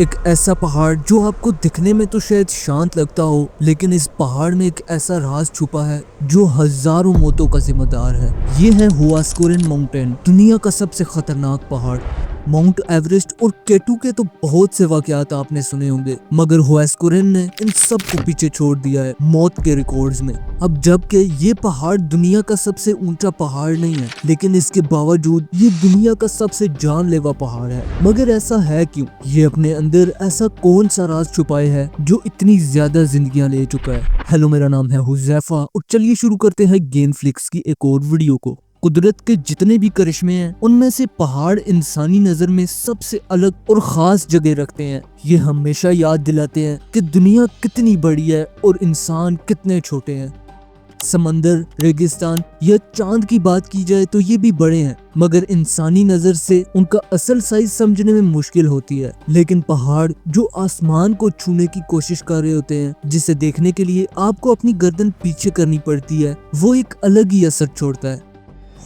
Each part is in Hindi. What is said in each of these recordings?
एक ऐसा पहाड़ जो आपको दिखने में तो शायद शांत लगता हो, लेकिन इस पहाड़ में एक ऐसा राज छुपा है जो हजारों मौतों का जिम्मेदार है। ये है हुआस्कोरिन माउंटेन, दुनिया का सबसे खतरनाक पहाड़। माउंट एवरेस्ट और केटू के तो बहुत से वाकयात आपने सुने होंगे, मगर हुआस्कोरिन ने इन सब को पीछे छोड़ दिया है मौत के रिकॉर्ड्स में। अब जबकि ये पहाड़ दुनिया का सबसे ऊंचा पहाड़ नहीं है, लेकिन इसके बावजूद ये दुनिया का सबसे जानलेवा पहाड़ है। मगर ऐसा है क्यों? ये अपने अंदर ऐसा कौन सा राज छुपाए है जो इतनी ज्यादा जिंदगियां ले चुका है। हेलो, मेरा नाम है हुज़ैफा और चलिए शुरू करते हैं गेनफ्लिक्स की एक और वीडियो को। कुदरत के जितने भी करिश्मे हैं, उनमें से पहाड़ इंसानी नजर में सबसे अलग और खास जगह रखते हैं। ये हमेशा याद दिलाते हैं कि दुनिया कितनी बड़ी है और इंसान कितने छोटे हैं। समंदर, रेगिस्तान या चांद की बात की जाए तो ये भी बड़े हैं, मगर इंसानी नजर से उनका असल साइज समझने में मुश्किल होती है। लेकिन पहाड़ जो आसमान को छूने की कोशिश कर रहे होते हैं, जिसे देखने के लिए आपको अपनी गर्दन पीछे करनी पड़ती है, वो एक अलग ही असर छोड़ता है।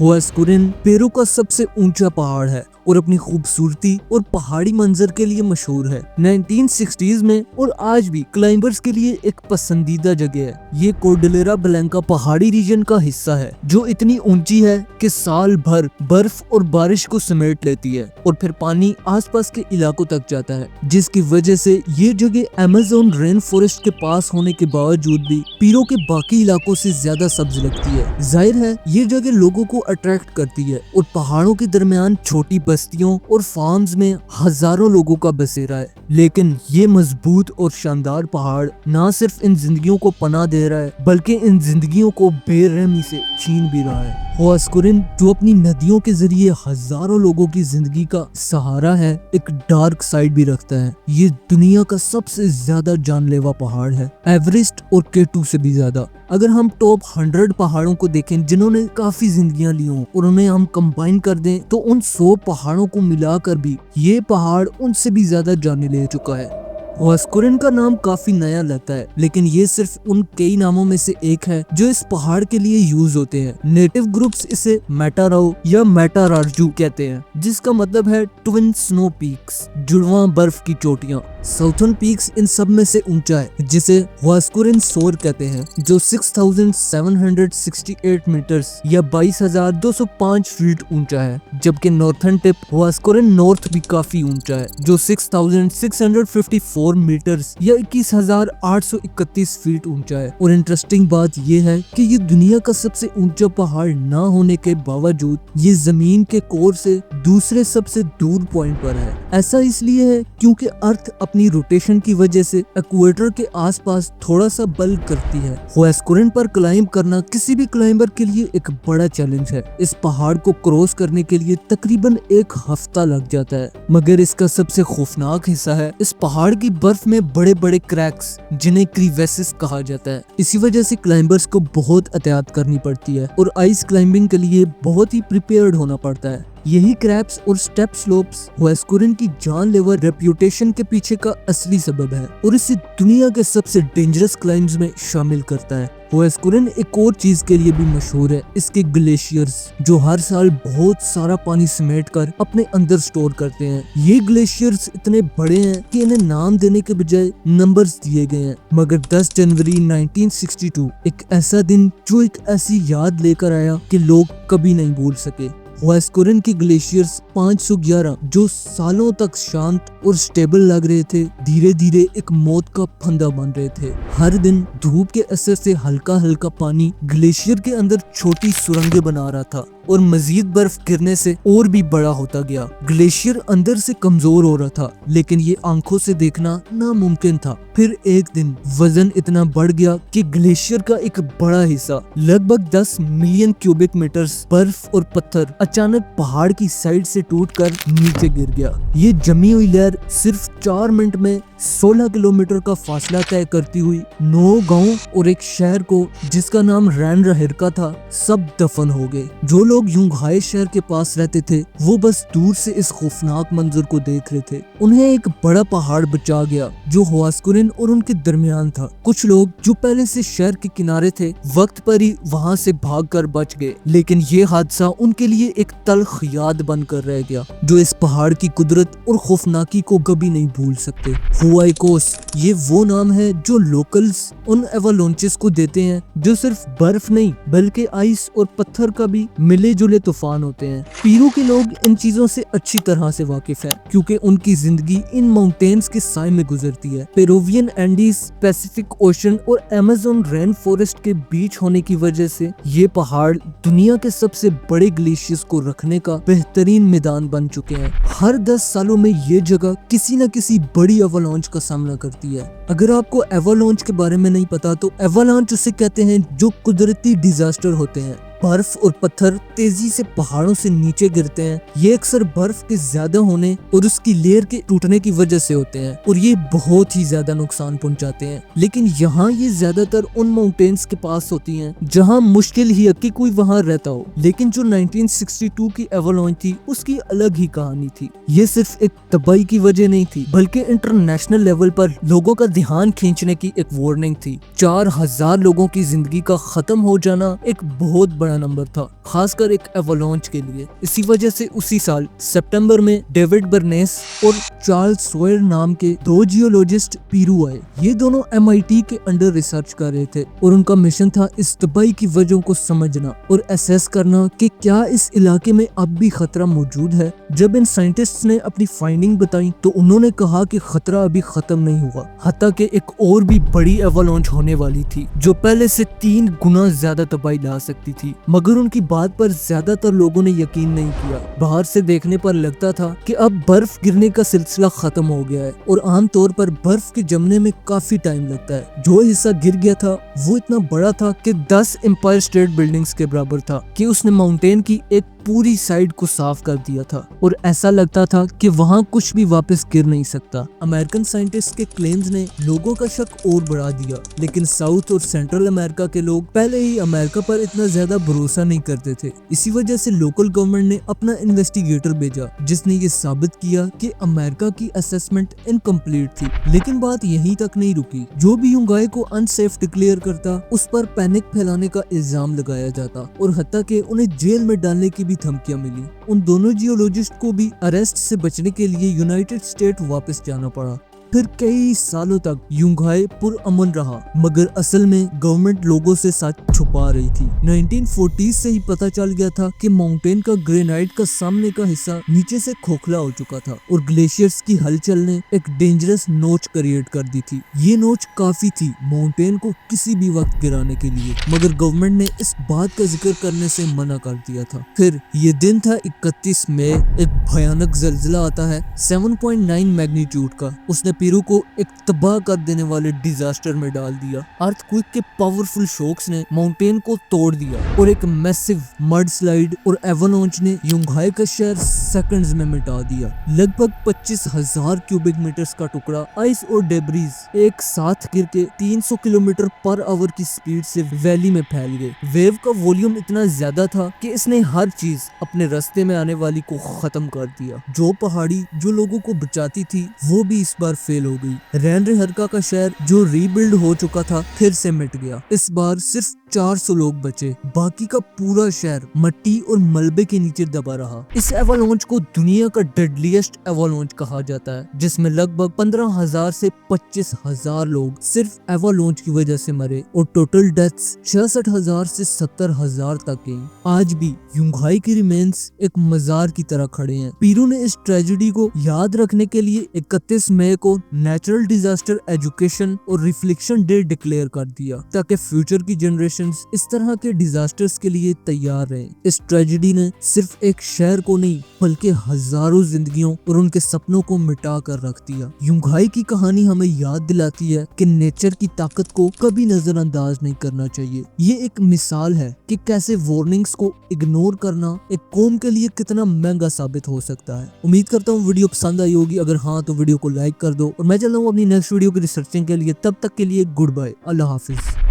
हुआस्कोरिन पेरू का सबसे ऊंचा पहाड़ है और अपनी खूबसूरती और पहाड़ी मंजर के लिए मशहूर है। 1960s में और आज भी क्लाइंबर्स के लिए एक पसंदीदा जगह है। ये कोर्डिलेरा ब्लैंका पहाड़ी रीजन का हिस्सा है जो इतनी ऊंची है कि साल भर बर्फ और बारिश को समेट लेती है और फिर पानी आसपास के इलाकों तक जाता है, जिसकी वजह से ये जगह अमेज़न रेन फॉरेस्ट के पास होने के बावजूद भी पेरू के बाकी इलाकों से ज्यादा सब्ज लगती है। जाहिर है ये जगह लोगों को अट्रैक्ट करती है और पहाड़ों के दरमियान छोटी बस्तियों और फार्म्स में हजारों लोगों का बसेरा है। लेकिन ये मजबूत और शानदार पहाड़ ना सिर्फ इन जिंदगियों को पनाह दे रहा है, बल्कि इन जिंदगियों को बेरहमी से छीन भी रहा है। हुआस्कोरिन जो अपनी नदियों के जरिए हजारों लोगों की जिंदगी का सहारा है, एक डार्क साइड भी रखता है। ये दुनिया का सबसे ज्यादा जानलेवा पहाड़ है, एवरेस्ट और केटू से भी ज्यादा। अगर हम टॉप 100 पहाड़ों को देखें जिन्होंने काफी जिंदगियां ली हों और उन्हें हम कंबाइन कर दें, तो उन 100 पहाड़ों को मिलाकर भी ये पहाड़ उनसे भी ज्यादा जाने ले चुका है। हुआस्कोरिन का नाम काफी नया लगता है, लेकिन ये सिर्फ उन कई नामों में से एक है जो इस पहाड़ के लिए यूज होते हैं। नेटिव ग्रुप्स इसे मेटाराओ या मेटारार्जू कहते हैं, जिसका मतलब है ट्विन स्नो पीक्स, जुड़वां बर्फ की चोटियां। साउथर्न पीक्स इन सब में से ऊंचा है, जिसे हुआस्कोरिन सोर कहते हैं, जो 6768 मीटर्स या 22,205 फीट ऊंचा है। जबकि नॉर्थर्न टिप हुआस्कोरिन नॉर्थ भी काफी ऊंचा है, जो 6654 मीटर्स या 21,831 फीट ऊंचा है। और इंटरेस्टिंग बात यह है कि ये दुनिया का सबसे ऊंचा पहाड़ ना होने के बावजूद ये जमीन के कोर से दूसरे सबसे दूर पॉइंट पर है। ऐसा इसलिए है क्योंकि अर्थ अपनी रोटेशन की वजह से इक्वेटर के आसपास थोड़ा सा बल करती है। हुआस्कोरिन पर क्लाइंब करना किसी भी क्लाइंबर के लिए एक बड़ा चैलेंज है। इस पहाड़ को क्रॉस करने के लिए तकरीबन 1 हफ्ता लग जाता है। मगर इसका सबसे खौफनाक हिस्सा है इस पहाड़ की बर्फ में बड़े बड़े क्रैक्स, जिन्हें क्रीवेसिस कहा जाता है। इसी वजह से क्लाइंबर्स को बहुत एहतियात करनी पड़ती है और आइस क्लाइंबिंग के लिए बहुत ही प्रिपेयर्ड होना पड़ता है। यही क्रैप्स और स्टेप स्लोप्स हुआस्कोरिन की जानलेवा रेप्यूटेशन के पीछे का असली सबब है और इसे दुनिया के सबसे डेंजरस क्लाइम्स में शामिल करता है। हुआस्कोरिन एक और चीज के लिए भी मशहूर है, इसके ग्लेशियर्स, जो हर साल बहुत सारा पानी समेट कर अपने अंदर स्टोर करते हैं। ये ग्लेशियर्स इतने बड़े हैं कि इन्हें नाम देने के बजाय नंबर्स दिए गए हैं। मगर 10 जनवरी 1962 एक ऐसा दिन जो एक ऐसी याद लेकर आया कि लोग कभी नहीं भूल सके। हुआस्कोरिन की ग्लेशियर्स 511 जो सालों तक शांत और स्टेबल लग रहे थे, धीरे धीरे एक मौत का फंदा बन रहे थे। हर दिन धूप के असर से हल्का हल्का पानी ग्लेशियर के अंदर छोटी सुरंगें बना रहा था और मजीद बर्फ गिरने से और भी बड़ा होता गया। ग्लेशियर अंदर से कमजोर हो रहा था, लेकिन ये आंखों से देखना नामुमकिन था। फिर एक दिन वजन इतना बढ़ गया कि ग्लेशियर का एक बड़ा हिस्सा, लगभग 10 मिलियन क्यूबिक मीटर्स बर्फ और पत्थर, अचानक पहाड़ की साइड से टूटकर नीचे गिर गया। ये जमी हुई लहर सिर्फ 4 मिनट में 16 किलोमीटर का फासला तय करती हुई 9 गांव और एक शहर को, जिसका नाम रैन रहेरका था, सब दफन हो गए। जो लोग लोग युंघाई शहर के पास रहते थे वो बस दूर से इस खौफनाक मंजर को देख रहे थे। उन्हें एक बड़ा पहाड़ बचा गया जो हुआस्कुरिन और उनके दरमियान था। कुछ लोग जो पहले से शहर के किनारे थे वक्त पर ही वहां से भागकर बच गए, लेकिन ये हादसा उनके लिए एक तल्ख याद बनकर रह गया जो इस पहाड़ की कुदरत और खौफनाकी को कभी नहीं भूल सकते। हुआइकोस ये वो नाम है जो लोकल्स उन एवालांचेस को देते हैं जो सिर्फ बर्फ नहीं बल्कि आइस और पत्थर का भी मिले जुले तूफान होते हैं। पेरू के लोग इन चीजों से अच्छी तरह से वाकिफ हैं क्योंकि उनकी जिंदगी इन माउंटेन्स के साए में गुजरती है। पेरुवियन एंडीज, पैसिफिक ओशन और अमेज़न रेन फॉरेस्ट के बीच होने की वजह से ये पहाड़ दुनिया के सबसे बड़े ग्लेशियर्स को रखने का बेहतरीन मैदान बन चुके हैं। हर 10 सालों में ये जगह किसी न किसी बड़ी एवालांच का सामना करती है। अगर आपको एवालांच के बारे में नहीं पता तो एवालांच उसे कहते हैं जो कुदरती डिजास्टर होते हैं। बर्फ और पत्थर तेजी से पहाड़ों से नीचे गिरते हैं। ये अक्सर बर्फ के ज्यादा होने और उसकी लेयर के टूटने की वजह से होते हैं और ये बहुत ही ज्यादा नुकसान पहुंचाते हैं। लेकिन यहाँ ये ज्यादातर उन माउंटेन्स के पास होती हैं जहाँ मुश्किल ही है कि कोई वहाँ रहता हो। लेकिन जो 1962 की एवालांच थी उसकी अलग ही कहानी थी। ये सिर्फ एक तबाही की वजह नहीं थी बल्कि इंटरनेशनल लेवल पर लोगों का ध्यान खींचने की एक वार्निंग थी। 4000 लोगों की जिंदगी का खत्म हो जाना एक बहुत बड़ा नंबर था, खासकर एक एवालांच के लिए। इसी वजह से उसी साल सितंबर में डेविड बर्नेस और चार्ल्स सोयर नाम के 2 जियोलॉजिस्ट पेरू आए। ये दोनों MIT के अंडर रिसर्च कर रहे थे और उनका मिशन था इस तबाही की वजहों को समझना और असेस करना कि क्या इस इलाके में अब भी खतरा मौजूद है। जब इन साइंटिस्ट्स ने अपनी फाइंडिंग बताई तो उन्होंने कहा कि खतरा अभी खत्म नहीं हुआ, हत्ता कि एक और भी बड़ी एवालांच होने वाली थी जो पहले से 3 गुना ज्यादा तबाही ला सकती थी। मगर उनकी बात पर ज्यादातर लोगों ने यकीन नहीं किया। बाहर से देखने पर लगता था कि अब बर्फ गिरने का सिलसिला खत्म हो गया है और आमतौर पर बर्फ के जमने में काफी टाइम लगता है। जो हिस्सा गिर गया था वो इतना बड़ा था कि 10 एम्पायर स्टेट बिल्डिंग्स के बराबर था कि उसने माउंटेन की एक पूरी साइड को साफ कर दिया था और ऐसा लगता था कि वहाँ कुछ भी वापस गिर नहीं सकता। अमेरिकन साइंटिस्ट के क्लेम्स ने लोगों का शक और बढ़ा दिया, लेकिन साउथ और सेंट्रल अमेरिका के लोग पहले ही अमेरिका पर इतना ज्यादा भरोसा नहीं करते थे। इसी वजह से लोकल गवर्नमेंट ने अपना इन्वेस्टिगेटर भेजा जिसने ये साबित किया कि अमेरिका की असेसमेंट इनकम्प्लीट थी। लेकिन बात यहीं तक नहीं रुकी। जो भी युंगाई को अनसेफ डिक्लेयर करता उस पर पैनिक फैलाने का इल्जाम लगाया जाता और हत्ता कि उन्हें जेल में डालने की भी धमकियां मिली। उन दोनों जियोलॉजिस्ट को भी अरेस्ट से बचने के लिए यूनाइटेड स्टेट वापस जाना पड़ा। फिर कई सालों तक युंघाई पुरअमन रहा, मगर असल में गवर्नमेंट लोगों से सच छुपा रही थी। 1940 से ही पता चल गया था कि माउंटेन का ग्रेनाइट का सामने का हिस्सा नीचे से खोखला हो चुका था और ग्लेशियर्स की हलचल ने एक डेंजरस नोच क्रिएट कर दी थी। ये नोच काफी थी माउंटेन को किसी भी वक्त गिराने के लिए, मगर गवर्नमेंट ने इस बात का जिक्र करने से मना कर दिया था। फिर ये दिन था 31 मई। एक भयानक जल्जला आता है 7.9 मैग्नीट्यूड का। उसने पेरू को एक तबाह कर देने वाले डिजास्टर में डाल दिया। अर्थक्वेक के पावरफुल शॉक्स ने माउंटेन को तोड़ दिया और एक मैसिव मड स्लाइड और एवालांच ने युंघाई का शहर सेकंड्स में मिटा दिया। लगभग 25,000 क्यूबिक मीटर्स का टुकड़ा आइस और डेब्रीज एक साथ गिर के 300 किलोमीटर पर आवर की स्पीड से वैली में फैल गए। वेव का वॉल्यूम इतना ज्यादा था कि इसने हर चीज अपने रास्ते में आने वाली को खत्म कर दिया। जो पहाड़ी जो लोगों को बचाती थी वो भी इस बार फेल हो गई। रैनरेहरका का शहर जो रीबिल्ड हो चुका था फिर से मिट गया। इस बार सिर्फ 400 लोग बचे, बाकी का पूरा शहर मिट्टी और मलबे के नीचे दबा रहा। इस एवालांच को दुनिया का डेडलीस्ट एवालांच कहा जाता है, जिसमें लगभग 15,000 से 25,000 लोग सिर्फ एवालांच की वजह से मरे और टोटल डेथ्स 66,000 से 70,000 तक गई। आज भी युंघाई के रिमेन्स एक मजार की तरह खड़े हैं। पेरू ने इस ट्रेजेडी को याद रखने के लिए 31 मई को नेचुरल डिजास्टर एजुकेशन और रिफ्लेक्शन डे डिक्लेयर कर दिया, ताकि फ्यूचर की जनरेशंस इस तरह के डिजास्टर्स के लिए तैयार रहें। इस ट्रेजेडी ने सिर्फ एक शहर को नहीं बल्कि हजारों जिंदगियों और उनके सपनों को मिटा कर रख दिया। युंघाई की कहानी हमें याद दिलाती है कि नेचर की ताकत को कभी नजरअंदाज नहीं करना चाहिए। ये एक मिसाल है कि कैसे वार्निंग्स को इग्नोर करना एक कौम के लिए कितना महंगा साबित हो सकता है। उम्मीद करता हूँ वीडियो पसंद आई होगी। अगर हाँ तो वीडियो को लाइक कर दो और मैं चल रहा हूँ अपनी नेक्स्ट वीडियो की रिसर्चिंग के लिए। तब तक के लिए गुड बाय, अल्लाह हाफिज।